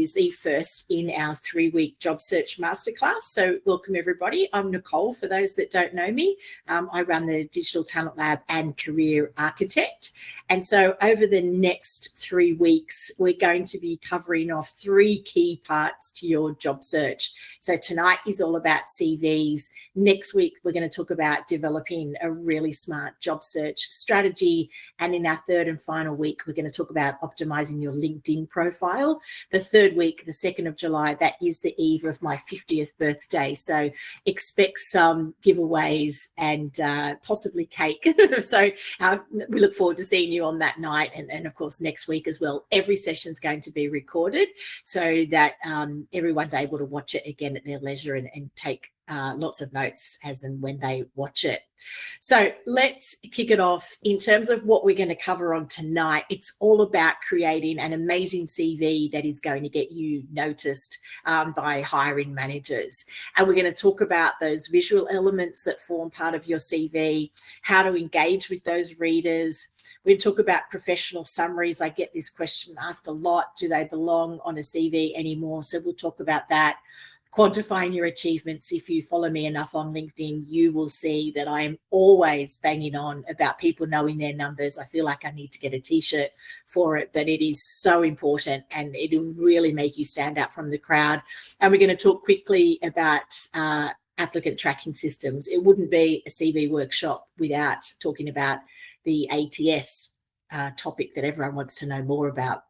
is the first in our 3-week Job Search Masterclass. So welcome everybody. I'm Nicole, for those that don't know me. I run the Digital Talent Lab and Career Architect. And so over the next 3 weeks, we're going to be covering off 3 key parts to your job search. So tonight is all about CVs. Next week, we're going to talk about developing a really smart job search strategy. And in our 3rd and final week, we're going to talk about optimizing your LinkedIn profile. The 3rd week, the 2nd of July, that is the eve of my 50th birthday. So expect some giveaways and possibly cake. So we look forward to seeing you on that night. And of course, next week as well. Every session is going to be recorded so that everyone's able to watch it again at their leisure and take lots of notes as and when they watch it. So let's kick it off. In terms of what we're going to cover on tonight, it's all about creating an amazing CV that is going to get you noticed by hiring managers. And we're going to talk about those visual elements that form part of your CV, how to engage with those readers. We talk about professional summaries. I get this question asked a lot. Do they belong on a CV anymore? So we'll talk about that. Quantifying your achievements. If you follow me enough on LinkedIn, you will see that I am always banging on about people knowing their numbers. I feel like I need to get a t-shirt for it, but it is so important and it'll really make you stand out from the crowd. And we're going to talk quickly about applicant tracking systems. It wouldn't be a CV workshop without talking about the ATS topic that everyone wants to know more about.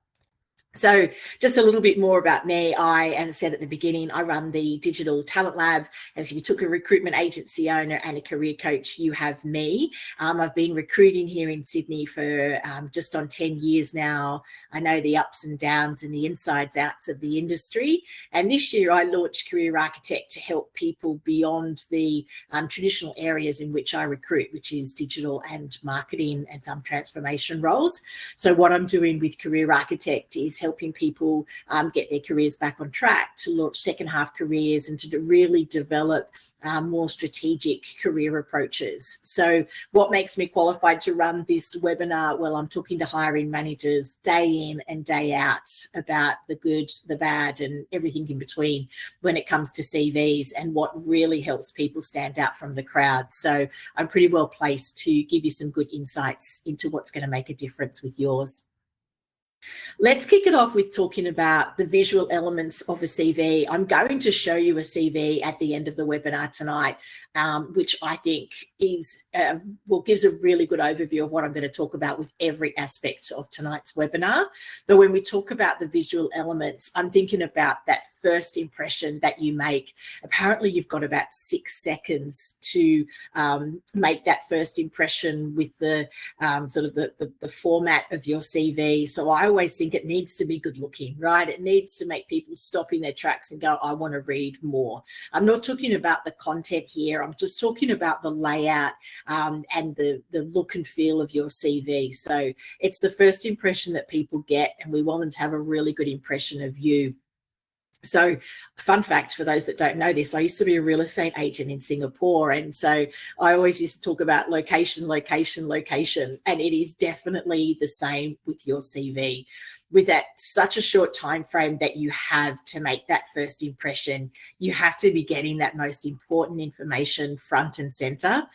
So just a little bit more about me. As I said at the beginning, I run the Digital Talent Lab. As if you took a recruitment agency owner and a career coach, you have me. I've been recruiting here in Sydney for just on 10 years now. I know the ups and downs and the insides outs of the industry. And this year I launched Career Architect to help people beyond the traditional areas in which I recruit, which is digital and marketing and some transformation roles. So what I'm doing with Career Architect is helping people get their careers back on track, to launch second half careers and to really develop more strategic career approaches. So what makes me qualified to run this webinar? Well, I'm talking to hiring managers day in and day out about the good, the bad, and everything in between when it comes to CVs and what really helps people stand out from the crowd. So I'm pretty well placed to give you some good insights into what's going to make a difference with yours. Let's kick it off with talking about the visual elements of a CV. I'm going to show you a CV at the end of the webinar tonight, which I think is gives a really good overview of what I'm going to talk about with every aspect of tonight's webinar. But when we talk about the visual elements, I'm thinking about that first impression that you make. Apparently, you've got about 6 seconds to make that first impression with the sort of the format of your CV. So I always think it needs to be good looking, right? It needs to make people stop in their tracks and go, I want to read more. I'm not talking about the content here. I'm just talking about the layout and the look and feel of your CV. So it's the first impression that people get, and we want them to have a really good impression of you. So fun fact for those that don't know this, I used to be a real estate agent in Singapore. And so I always used to talk about location, location, location. And it is definitely the same with your CV. With that such a short time frame that you have to make that first impression, you have to be getting that most important information front and center.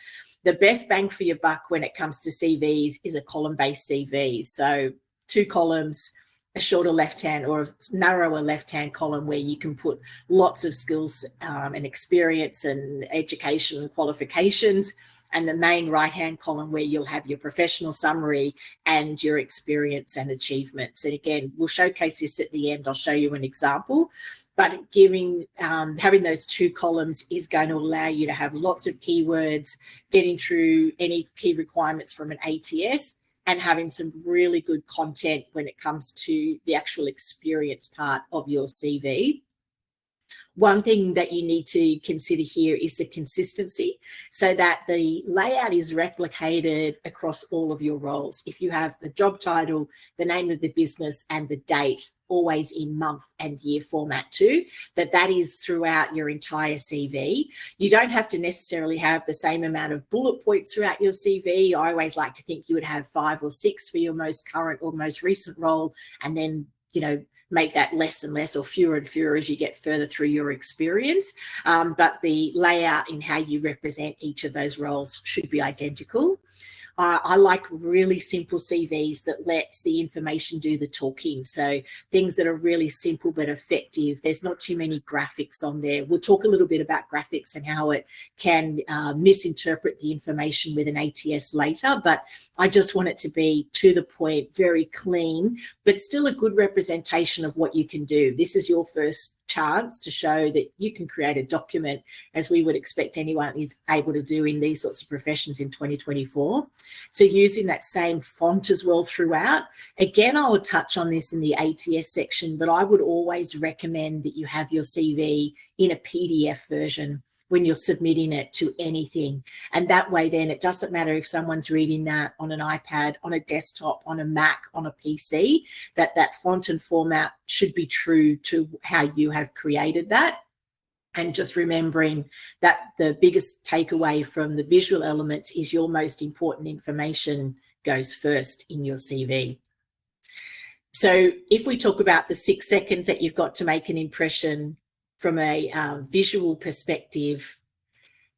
The best bang for your buck when it comes to CVs is a column-based CV. So 2 columns, a shorter left-hand or a narrower left-hand column where you can put lots of skills and experience and education and qualifications, and the main right-hand column where you'll have your professional summary and your experience and achievements. And again, we'll showcase this at the end. I'll show you an example. But having those 2 columns is going to allow you to have lots of keywords, getting through any key requirements from an ATS, and having some really good content when it comes to the actual experience part of your CV. One thing that you need to consider here is the consistency, so that the layout is replicated across all of your roles. If you have the job title, the name of the business, and the date always in month and year format too, that is throughout your entire CV. You don't have to necessarily have the same amount of bullet points throughout your CV. I always like to think you would have 5 or 6 for your most current or most recent role, and then, make that less and less or fewer and fewer as you get further through your experience. But the layout in how you represent each of those roles should be identical. I like really simple CVs that lets the information do the talking. So things that are really simple but effective. There's not too many graphics on there. We'll talk a little bit about graphics and how it can misinterpret the information with an ATS later, but I just want it to be to the point, very clean, but still a good representation of what you can do. This is your first chance to show that you can create a document, as we would expect anyone is able to do in these sorts of professions in 2024. So using that same font as well throughout. Again, I will touch on this in the ATS section, but I would always recommend that you have your CV in a PDF version when you're submitting it to anything. And that way then it doesn't matter if someone's reading that on an iPad, on a desktop, on a Mac, on a PC, that font and format should be true to how you have created that. And just remembering that the biggest takeaway from the visual elements is your most important information goes first in your CV. So if we talk about the 6 seconds that you've got to make an impression from a visual perspective,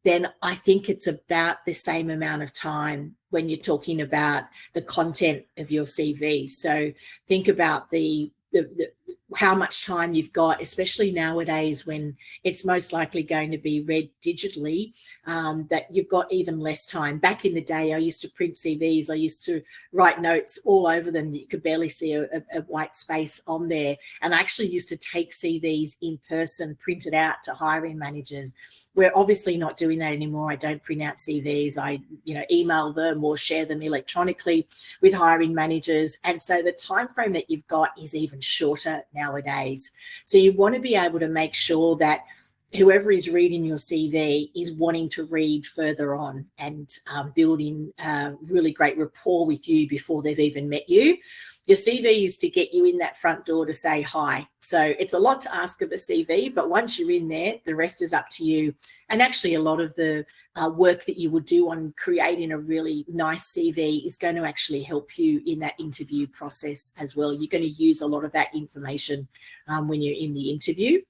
then I think it's about the same amount of time when you're talking about the content of your CV. So think about the how much time you've got, especially nowadays when it's most likely going to be read digitally, that you've got even less time. Back in the day, I used to print CVs. I used to write notes all over them that you could barely see a white space on there. And I actually used to take CVs in person, printed out to hiring managers. We're obviously not doing that anymore. I don't print out CVs. I, email them or share them electronically with hiring managers. And so the time frame that you've got is even shorter nowadays. So you want to be able to make sure that whoever is reading your CV is wanting to read further on and building really great rapport with you before they've even met you. Your CV is to get you in that front door to say hi. So it's a lot to ask of a CV, but once you're in there, the rest is up to you. And actually a lot of the work that you will do on creating a really nice CV is going to actually help you in that interview process as well. You're going to use a lot of that information when you're in the interview.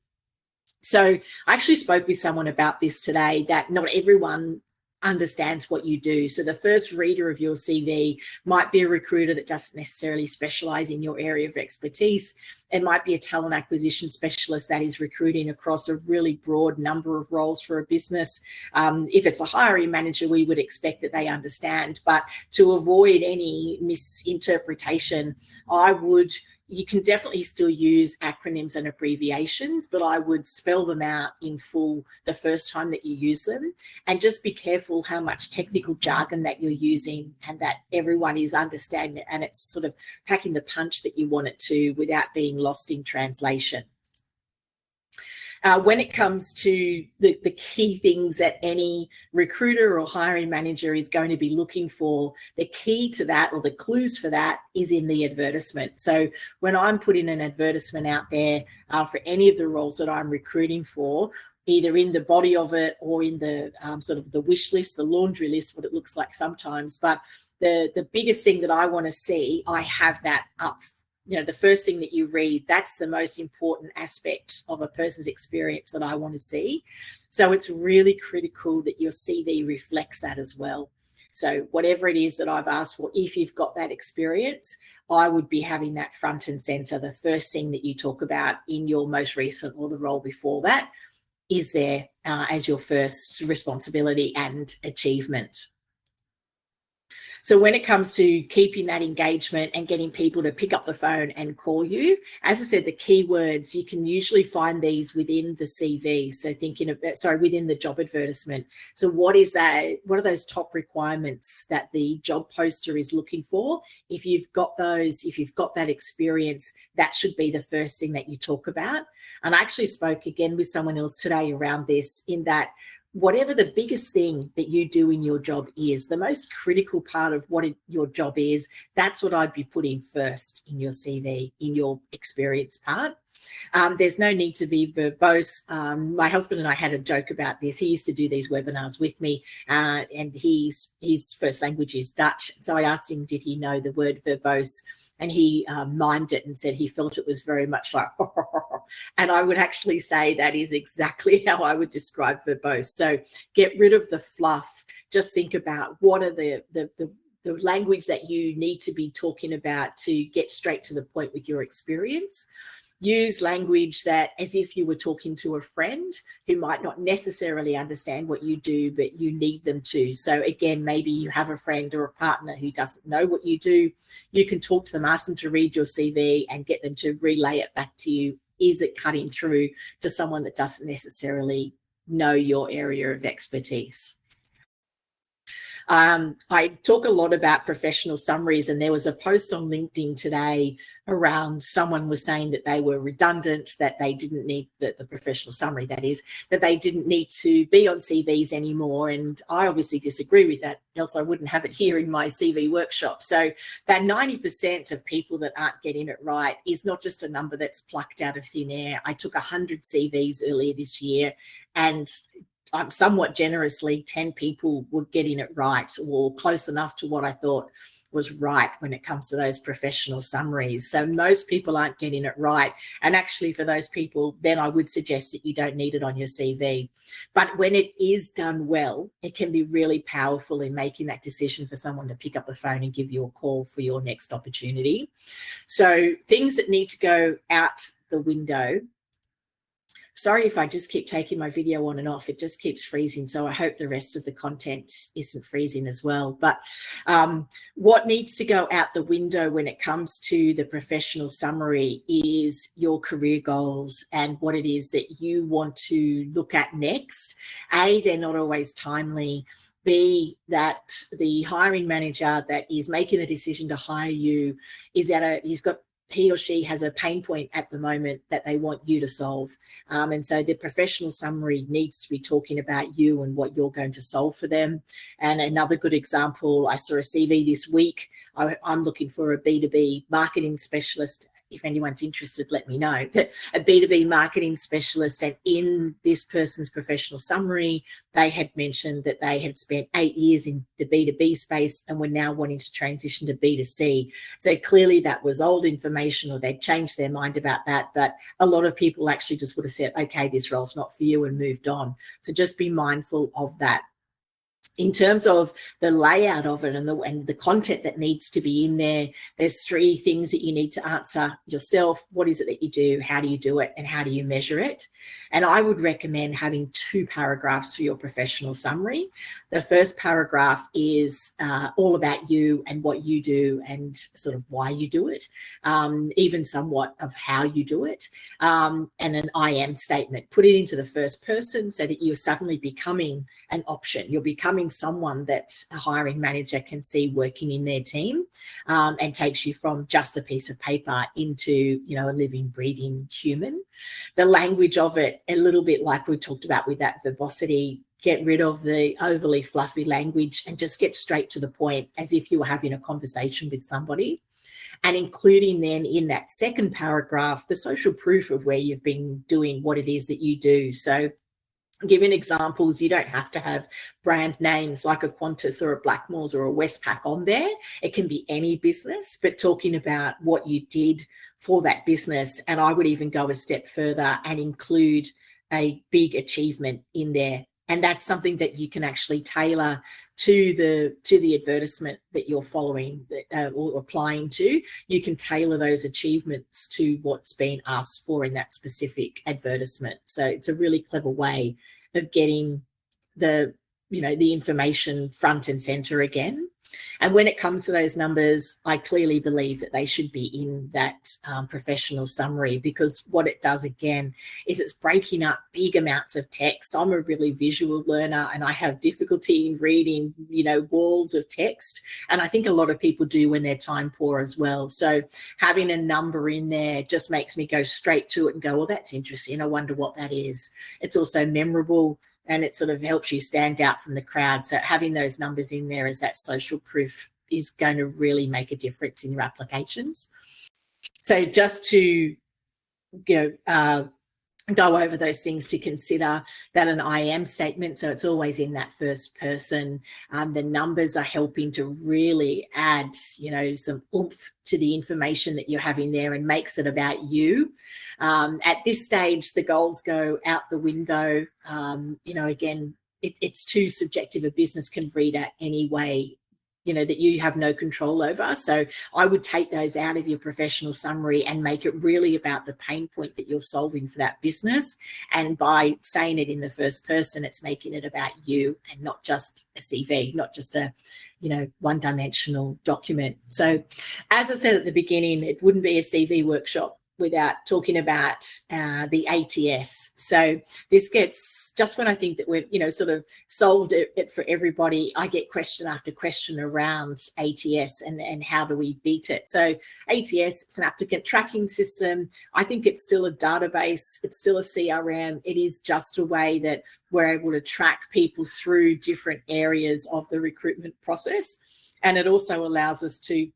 So I actually spoke with someone about this today, that not everyone understands what you do. So the first reader of your CV might be a recruiter that doesn't necessarily specialize in your area of expertise. It might be a talent acquisition specialist that is recruiting across a really broad number of roles for a business. If it's a hiring manager, we would expect that they understand. But to avoid any misinterpretation, you can definitely still use acronyms and abbreviations, but I would spell them out in full the first time that you use them. And just be careful how much technical jargon that you're using and that everyone is understanding it, and it's sort of packing the punch that you want it to without being lost in translation. When it comes to the key things that any recruiter or hiring manager is going to be looking for, the key to that, or the clues for that, is in the advertisement. So when I'm putting an advertisement out there for any of the roles that I'm recruiting for, either in the body of it or in the sort of the wish list, the laundry list, what it looks like sometimes, but the biggest thing that I want to see, I have that up. The first thing that you read, that's the most important aspect of a person's experience that I want to see. So it's really critical that your CV reflects that as well. So whatever it is that I've asked for, if you've got that experience, I would be having that front and center. The first thing that you talk about in your most recent or the role before that is there as your first responsibility and achievement. So when it comes to keeping that engagement and getting people to pick up the phone and call you, as I said, the keywords, you can usually find these within the CV. So within the job advertisement. So what is that? What are those top requirements that the job poster is looking for? If you've got those, if you've got that experience, that should be the first thing that you talk about. And I actually spoke again with someone else today around this, in that whatever the biggest thing that you do in your job is, the most critical part of what your job is, that's what I'd be putting first in your CV, in your experience part. There's no need to be verbose. My husband and I had a joke about this. He used to do these webinars with me, and his first language is Dutch. So I asked him, did he know the word verbose? and he mimed it and said he felt it was very much like, and I would actually say that is exactly how I would describe verbose. So get rid of the fluff. Just think about what are the language that you need to be talking about to get straight to the point with your experience. Use language that as if you were talking to a friend who might not necessarily understand what you do, but you need them to. So again, maybe you have a friend or a partner who doesn't know what you do. You can talk to them, ask them to read your CV and get them to relay it back to you. Is it cutting through to someone that doesn't necessarily know your area of expertise? I talk a lot about professional summaries, and there was a post on LinkedIn today around someone was saying that they were redundant, that they didn't need the professional summary, that is, that they didn't need to be on CVs anymore. And I obviously disagree with that, else I wouldn't have it here in my CV workshop. So that 90% of people that aren't getting it right is not just a number that's plucked out of thin air. I took 100 CVs earlier this year, and I'm somewhat generously 10 people were getting it right, or close enough to what I thought was right when it comes to those professional summaries. So most people aren't getting it right. And actually for those people, then I would suggest that you don't need it on your CV. But when it is done well, it can be really powerful in making that decision for someone to pick up the phone and give you a call for your next opportunity. So things that need to go out the window. Sorry if I just keep taking my video on and off, it just keeps freezing. So I hope the rest of the content isn't freezing as well. But what needs to go out the window when it comes to the professional summary is your career goals and what it is that you want to look at next. A, they're not always timely. B, that the hiring manager that is making the decision to hire you is he or she has a pain point at the moment that they want you to solve. And so the professional summary needs to be talking about you and what you're going to solve for them. And another good example, I saw a CV this week. I'm looking for a B2B marketing specialist. If anyone's interested, let me know. But a B2B marketing specialist, and in this person's professional summary, they had mentioned that they had spent 8 years in the B2B space and were now wanting to transition to B2C. So clearly that was old information, or they'd changed their mind about that. But a lot of people actually just would have said, okay, this role's not for you, and moved on. So just be mindful of that. In terms of the layout of it and the content that needs to be in there, there's 3 things that you need to answer yourself. What is it that you do? How do you do it? And how do you measure it? And I would recommend having 2 paragraphs for your professional summary. The first paragraph is all about you and what you do and sort of why you do it, even somewhat of how you do it, and an I am statement. Put it into the first person so that you're suddenly becoming an option. You're becoming someone that a hiring manager can see working in their team, and takes you from just a piece of paper into, a living, breathing human. The language of it, a little bit like we talked about with that verbosity, get rid of the overly fluffy language and just get straight to the point as if you were having a conversation with somebody. And including then in that second paragraph, the social proof of where you've been doing what it is that you do. So giving examples, you don't have to have brand names like a Qantas or a Blackmores or a Westpac on there. It can be any business, but talking about what you did for that business. And I would even go a step further and include a big achievement in there. And that's something that you can actually tailor to the advertisement that you're following or applying to. You can tailor those achievements to what's been asked for in that specific advertisement. So it's a really clever way of getting the information front and center again. And when it comes to those numbers, I clearly believe that they should be in that professional summary, because what it does again is it's breaking up big amounts of text. I'm a really visual learner and I have difficulty in reading, walls of text. And I think a lot of people do when they're time poor as well. So having a number in there just makes me go straight to it and go, well, that's interesting. I wonder what that is. It's also memorable, and it sort of helps you stand out from the crowd. So having those numbers in there as that social proof is going to really make a difference in your applications. So just to, go over those things to consider that an I am statement. So it's always in that first person. The numbers are helping to really add, some oomph to the information that you're having there and makes it about you. At this stage, the goals go out the window. Again, it's too subjective. A business can read it any way that you have no control over. So I would take those out of your professional summary and make it really about the pain point that you're solving for that business. And by saying it in the first person, it's making it about you and not just a CV, not just a one-dimensional document. So as I said at the beginning, it wouldn't be a CV workshop without talking about the ATS. So this gets, just when I think that we've, sort of solved it for everybody, I get question after question around ATS and how do we beat it. So ATS, it's an applicant tracking system. I think it's still a database. It's still a CRM. It is just a way that we're able to track people through different areas of the recruitment process. And it also allows us to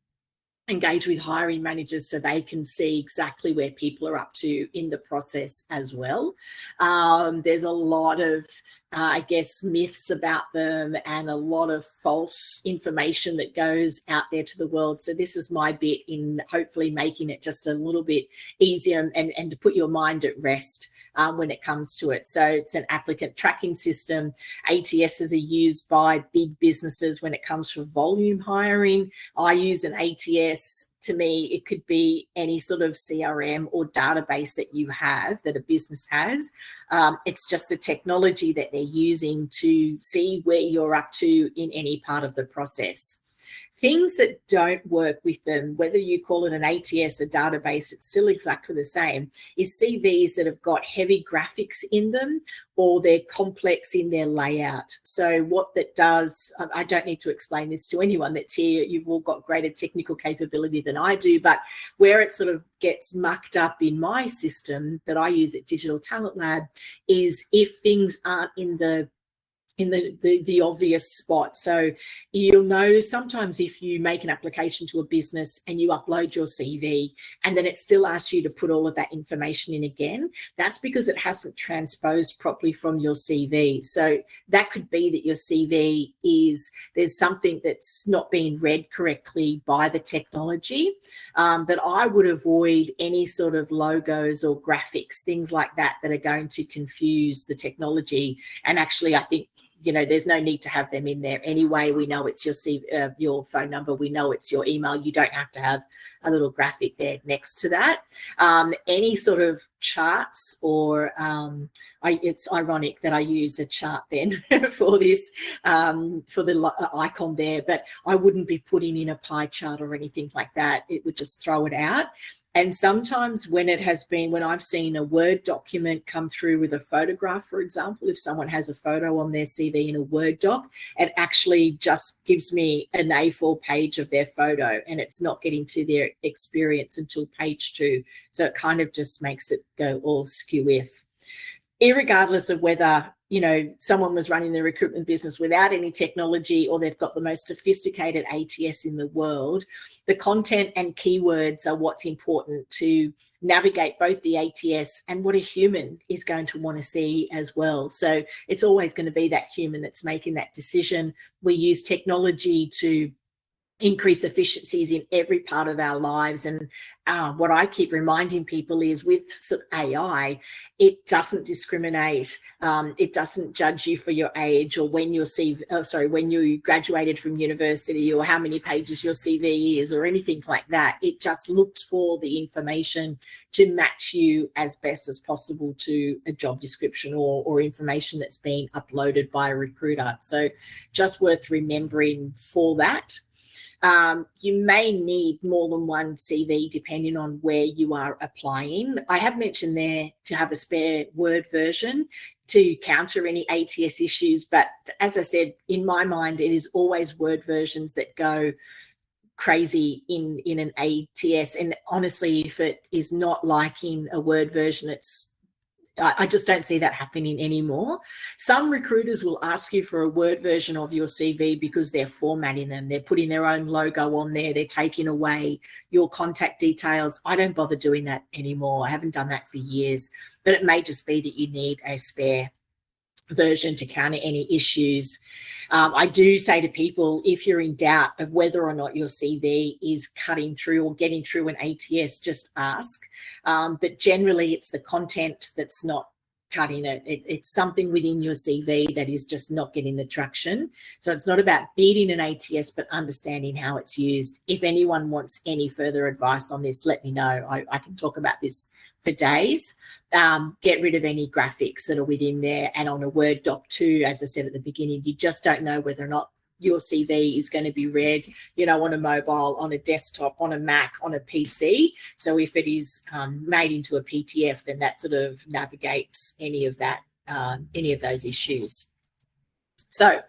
engage with hiring managers so they can see exactly where people are up to in the process as well. There's a lot of, myths about them and a lot of false information that goes out there to the world. So this is my bit in hopefully making it just a little bit easier and to put your mind at rest when it comes to it. So it's an applicant tracking system. ATSs are used by big businesses when it comes to volume hiring. I use an ATS. To me, it could be any sort of CRM or database that you have, that a business has. It's just the technology that they're using to see where you're up to in any part of the process. Things that don't work with them, whether you call it an ATS, a database, it's still exactly the same, is CVs that have got heavy graphics in them or they're complex in their layout. So what that does, I don't need to explain this to anyone that's here, you've all got greater technical capability than I do, but where it sort of gets mucked up in my system that I use at Digital Talent Lab is if things aren't in the obvious spot. So you'll know sometimes if you make an application to a business and you upload your CV and then it still asks you to put all of that information in again, that's because it hasn't transposed properly from your CV. So that could be that your CV there's something that's not being read correctly by the technology. But I would avoid any sort of logos or graphics, things like that are going to confuse the technology. And actually, I think there's no need to have them in there anyway. We know it's your phone number. We know it's your email. You don't have to have a little graphic there next to that. Any sort of charts or it's ironic that I use a chart then for this, for the icon there, but I wouldn't be putting in a pie chart or anything like that. It would just throw it out. And sometimes when I've seen a Word document come through with a photograph, for example, if someone has a photo on their CV in a Word doc, it actually just gives me an A4 page of their photo and it's not getting to their experience until page 2. So it kind of just makes it go all skew-if. Irregardless of whether someone was running the recruitment business without any technology or they've got the most sophisticated ATS in the world, the content and keywords are what's important to navigate both the ATS and what a human is going to want to see as well. So it's always going to be that human that's making that decision. We use technology to increase efficiencies in every part of our lives. And what I keep reminding people is with AI, it doesn't discriminate. It doesn't judge you for your age or when when you graduated from university or how many pages your CV is or anything like that. It just looks for the information to match you as best as possible to a job description or information that's been uploaded by a recruiter. So just worth remembering for that. You may need more than one CV depending on where you are applying. I have mentioned there to have a spare Word version to counter any ATS issues. But as I said, in my mind, it is always Word versions that go crazy in an ATS. And honestly, if it is not liking a Word version, I just don't see that happening anymore. Some recruiters will ask you for a Word version of your CV because they're formatting them. They're putting their own logo on there. They're taking away your contact details. I don't bother doing that anymore. I haven't done that for years, but it may just be that you need a spare version to counter any issues. I do say to people, if you're in doubt of whether or not your CV is cutting through or getting through an ATS, just ask. But generally, it's the content that's not cutting it. It's something within your CV that is just not getting the traction. So it's not about beating an ATS, but understanding how it's used. If anyone wants any further advice on this, let me know. I can talk about this for days. Get rid of any graphics that are within there, and on a Word doc too, as I said at the beginning, you just don't know whether or not your CV is going to be read, on a mobile, on a desktop, on a Mac, on a PC. So if it is made into a PDF, then that sort of navigates any of that, any of those issues. So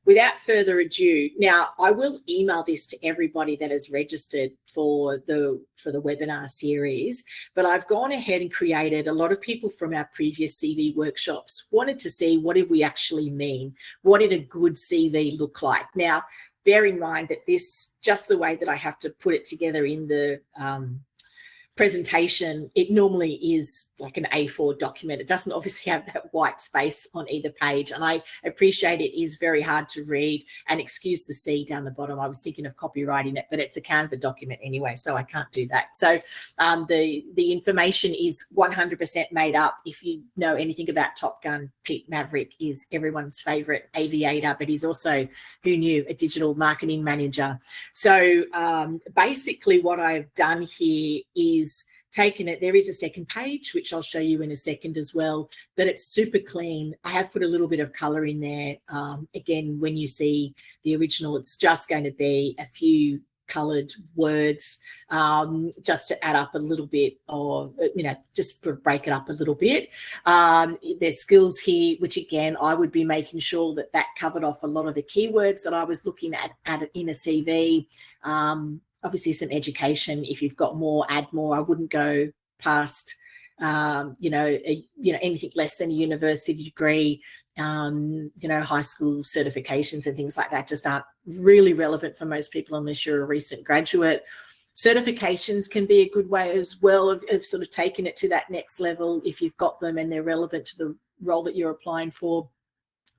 without further ado, now I will email this to everybody that has registered for the webinar series, but I've gone ahead and created, a lot of people from our previous CV workshops wanted to see what did we actually mean? What did a good CV look like? Now, bear in mind that this, just the way that I have to put it together in the presentation, it normally is like an A4 document. It doesn't obviously have that white space on either page, and I appreciate it is very hard to read, and excuse the C down the bottom. I was thinking of copywriting it, but it's a Canva document anyway, so I can't do that. So the information is 100% made up. If you know anything about Top Gun, Pete Maverick is everyone's favorite aviator, but he's also, who knew, a digital marketing manager. So basically what I've done here is taken it. There is a second page, which I'll show you in a second as well, but it's super clean. I have put a little bit of color in there. Again, when you see the original, it's just going to be a few colored words, just to add up a little bit, or just break it up a little bit. There's skills here, which again, I would be making sure that that covered off a lot of the keywords that I was looking at in a CV. Obviously some education. If you've got more, add more. I wouldn't go past, anything less than a university degree. High school certifications and things like that just aren't really relevant for most people unless you're a recent graduate. Certifications can be a good way as well of sort of taking it to that next level if you've got them and they're relevant to the role that you're applying for.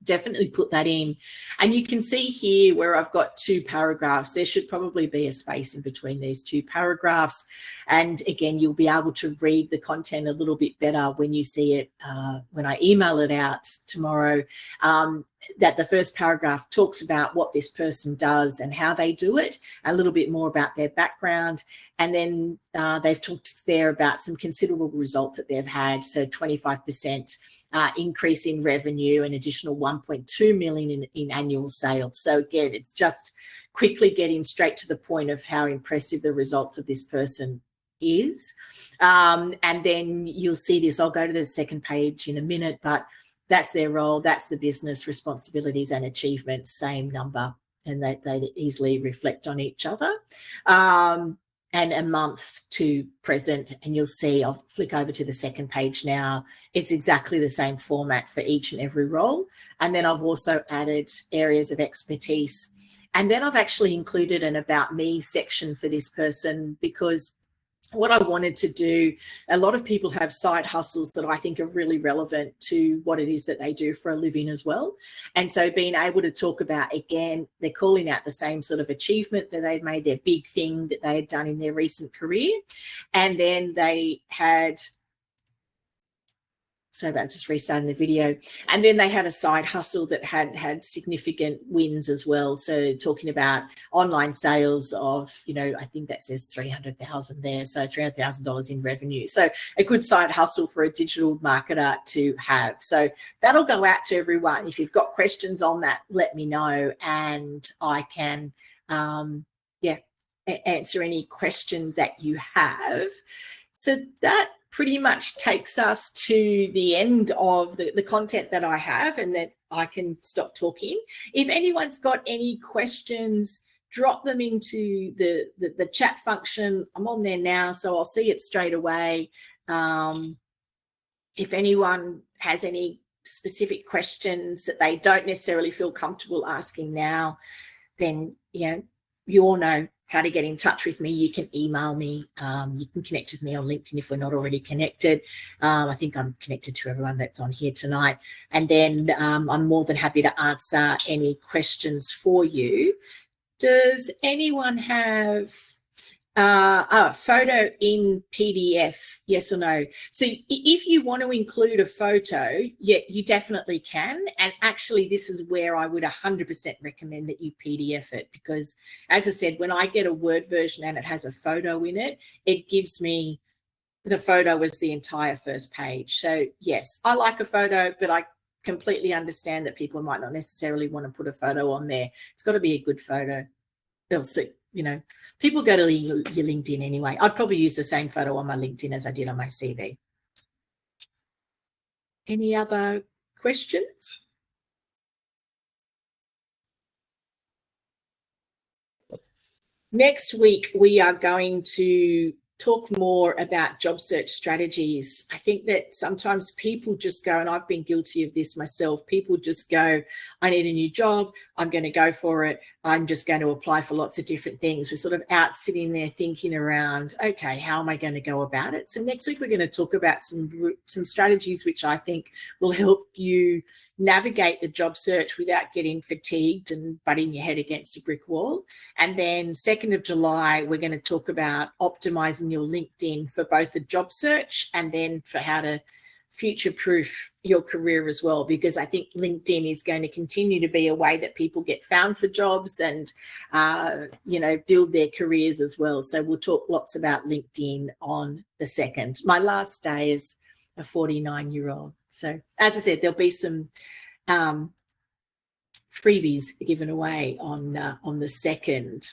Definitely put that in. And you can see here where I've got 2 paragraphs. There should probably be a space in between these 2 paragraphs. And again, you'll be able to read the content a little bit better when you see it, when I email it out tomorrow, that the first paragraph talks about what this person does and how they do it, a little bit more about their background. And then they've talked there about some considerable results that they've had. So 25% increase in revenue, an additional 1.2 million in annual sales. So again, it's just quickly getting straight to the point of how impressive the results of this person is. And then you'll see this. I'll go to the second page in a minute, but that's their role. That's the business responsibilities and achievements, same number, and they easily reflect on each other. And a month to present, and you'll see, I'll flick over to the second page now. It's exactly the same format for each and every role. And then I've also added areas of expertise. And then I've actually included an about me section for this person, because what I wanted to do, a lot of people have side hustles that I think are really relevant to what it is that they do for a living as well. And so being able to talk about, again, they're calling out the same sort of achievement that they'd made, their big thing that they had done in their recent career. And then they had, sorry about just restarting the video. And then they had a side hustle that had significant wins as well. So talking about online sales of, I think that says 300,000 there. So $300,000 in revenue. So a good side hustle for a digital marketer to have. So that'll go out to everyone. If you've got questions on that, let me know, and I can, answer any questions that you have. So that pretty much takes us to the end of the content that I have, and that I can stop talking. If anyone's got any questions, drop them into the chat function. I'm on there now, so I'll see it straight away. if anyone has any specific questions that they don't necessarily feel comfortable asking now, then, you all know how to get in touch with me. You can email me. You can connect with me on LinkedIn if we're not already connected. I think I'm connected to everyone that's on here tonight. And then I'm more than happy to answer any questions for you. Does anyone have a photo in PDF, yes or no? So if you want to include a photo, yeah, you definitely can. And actually, this is where I would 100% recommend that you PDF it, because as I said, when I get a Word version and it has a photo in it, it gives me the photo as the entire first page. So yes, I like a photo, but I completely understand that people might not necessarily want to put a photo on there. It's got to be a good photo. Else, people go to your LinkedIn anyway. I'd probably use the same photo on my LinkedIn as I did on my CV. Any other questions? Next week, we are going to talk more about job search strategies. I think that sometimes people just go, and I've been guilty of this myself, people just go, I need a new job, I'm going to go for it, I'm just going to apply for lots of different things. We're sort of out sitting there thinking around, okay, how am I going to go about it? So next week, we're going to talk about some strategies which I think will help you navigate the job search without getting fatigued and butting your head against a brick wall. And then 2nd of July, we're going to talk about optimizing your LinkedIn for both the job search and then for how to future-proof your career as well, because I think LinkedIn is going to continue to be a way that people get found for jobs and, build their careers as well. So we'll talk lots about LinkedIn on the 2nd. My last day is a 49-year-old. So as I said, there'll be some freebies given away on the 2nd.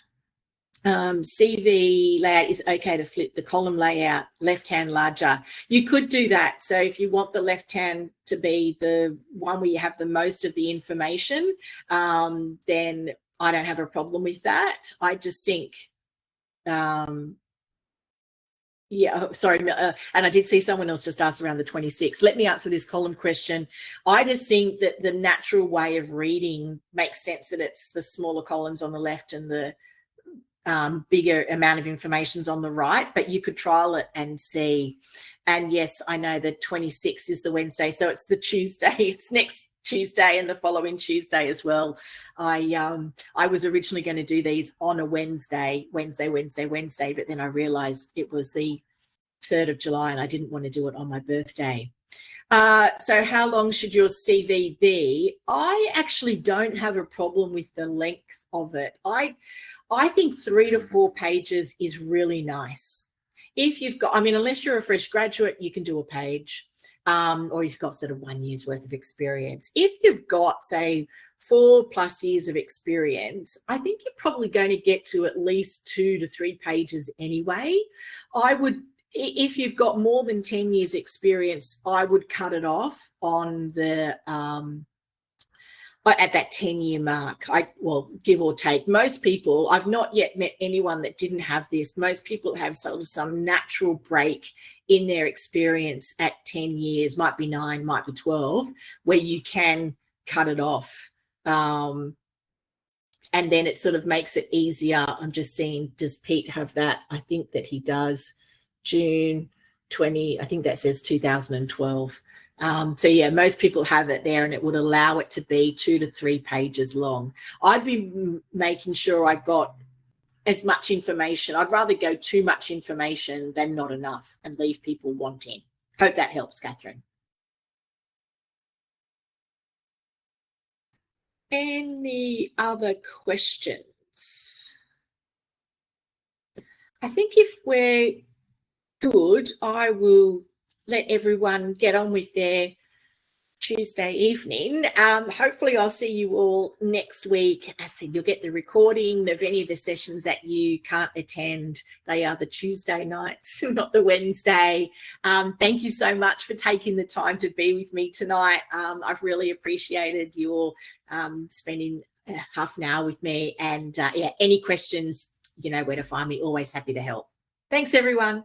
CV layout is okay to flip the column layout left hand larger. You could do that. So if you want the left hand to be the one where you have the most of the information, then I don't have a problem with that. I just think and I did see someone else just ask around the 26. Let me answer this column question. I just think that the natural way of reading makes sense that it's the smaller columns on the left and the bigger amount of information's on the right, but you could trial it and see. And yes, I know the 26th is the Wednesday, so it's the Tuesday. It's next Tuesday and the following Tuesday as well. I was originally going to do these on a Wednesday, but then I realized it was the 3rd of July and I didn't want to do it on my birthday. So how long should your CV be? I actually don't have a problem with the length of it. I think 3 to 4 pages is really nice. If you've got, unless you're a fresh graduate, you can do a page. Or you've got sort of 1 year's worth of experience. If you've got, say, 4+ years of experience, I think you're probably going to get to at least 2 to 3 pages anyway. If you've got more than 10 years experience, I would cut it off on the at that 10-year mark. Give or take. Most people, I've not yet met anyone that didn't have this. Most people have sort of some natural break in their experience at 10 years, might be 9, might be 12, where you can cut it off. And then it sort of makes it easier. I'm just seeing, does Pete have that? I think that he does. June 20, I think that says 2012. So yeah, most people have it there, and it would allow it to be 2 to 3 pages long. I'd be making sure I got as much information. I'd rather go too much information than not enough and leave people wanting. Hope that helps, Catherine. Any other questions? I think if we're good, I will let everyone get on with their Tuesday evening. Hopefully I'll see you all next week. As I said, you'll get the recording of any of the sessions that you can't attend. They are the Tuesday nights, not the Wednesday. Thank you so much for taking the time to be with me tonight. I've really appreciated your spending half an hour with me. And any questions, you know where to find me. Always happy to help. Thanks, everyone.